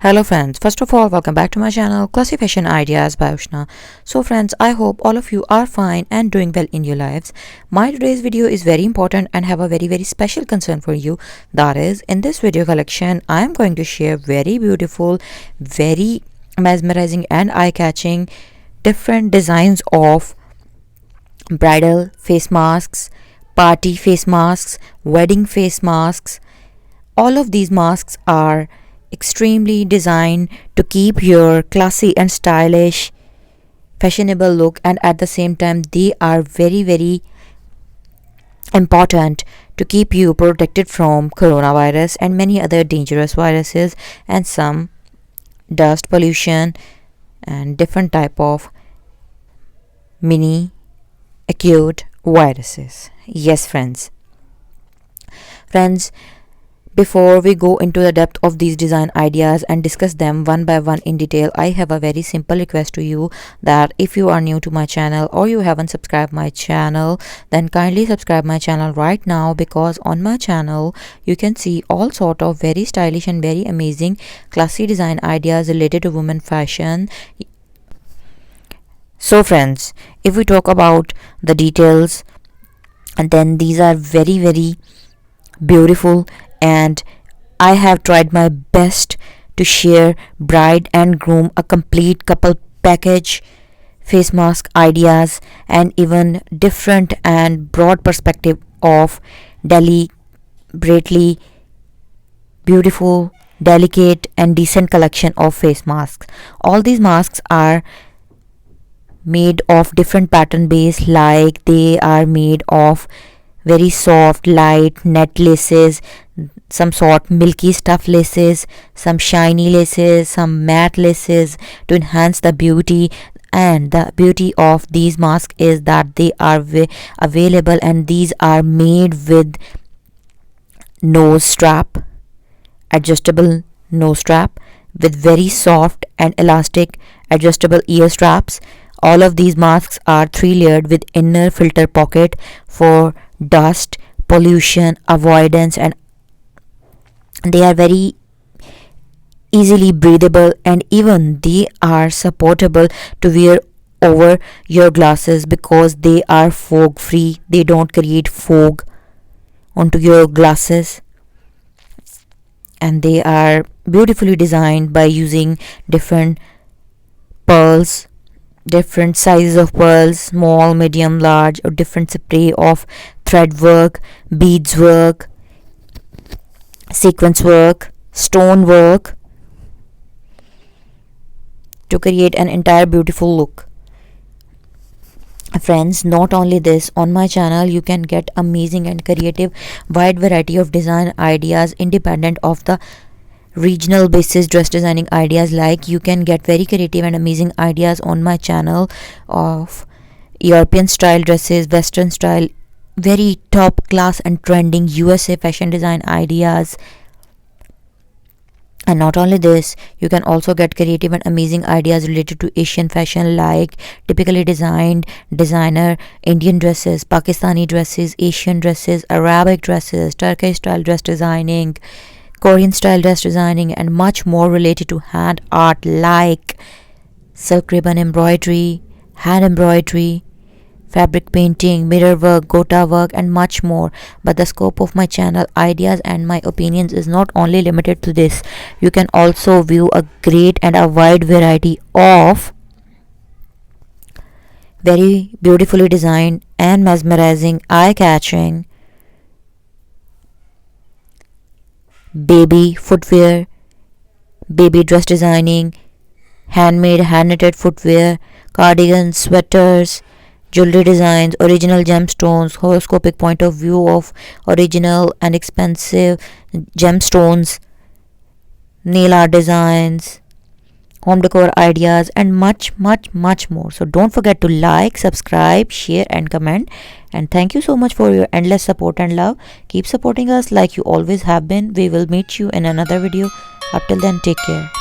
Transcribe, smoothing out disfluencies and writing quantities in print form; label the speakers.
Speaker 1: Hello friends, first of all welcome back to my channel Classy Fashion Ideas by Ushna. So friends, I hope all of you are fine and doing well in your lives. My today's video is very important and have a very special concern for you. That is, in this video collection I am going to share very beautiful, very mesmerizing and eye-catching different designs of bridal face masks, party face masks, wedding face masks. All of these masks are extremely designed to keep your classy and stylish fashionable look, and at the same time they are very important to keep you protected from coronavirus and many other dangerous viruses and some dust pollution and different type of mini acute viruses. Yes friends, before we go into the depth of these design ideas and discuss them one by one in detail, I have a very simple request to you that if you are new to my channel or you haven't subscribed my channel, then kindly subscribe my channel right now, because on my channel you can see all sort of very stylish and very amazing classy design ideas related to women fashion. So friends, if we talk about the details, and then these are very beautiful, and I have tried my best to share bride and groom a complete couple package face mask ideas and even different and broad perspective of deliberately beautiful, delicate and decent collection of face masks. All these masks are made of different pattern base, like they are made of very soft light net laces, some sort milky stuff laces, some shiny laces, some matte laces to enhance the beauty. And the beauty of these masks is that they are available, and these are made with nose strap, adjustable nose strap with very soft and elastic adjustable ear straps. All of these masks are 3-layered with inner filter pocket for dust pollution avoidance, and they are very easily breathable, and even they are supportable to wear over your glasses because they are fog free. They don't create fog onto your glasses, and they are beautifully designed by using different pearls, different sizes of pearls, small, medium, large, or different spray of thread work, beads work, sequence work, stone work to create an entire beautiful look. Friends, not only this, on my channel you can get amazing and creative wide variety of design ideas independent of the regional basis dress designing ideas. Like you can get very creative and amazing ideas on my channel of European style dresses, Western style, very top class and trending USA fashion design ideas. And not only this, you can also get creative and amazing ideas related to Asian fashion, like typically designed designer Indian dresses, Pakistani dresses, Asian dresses, Arabic dresses, Turkish style dress designing, Korean style dress designing, and much more related to hand art like silk ribbon embroidery, hand embroidery, fabric painting, mirror work, gota work, and much more. But the scope of my channel ideas and my opinions is not only limited to this. You can also view a great and a wide variety of very beautifully designed and mesmerizing, eye-catching baby footwear, baby dress designing, handmade hand knitted footwear, cardigans, sweaters, jewelry designs, original gemstones, horoscopic point of view of original and expensive gemstones, nail art designs, home decor ideas, and much more. So don't forget to like, subscribe, share and comment. And thank you so much for your endless support and love. Keep supporting us like you always have been. We will meet you in another video. Up till then, take care.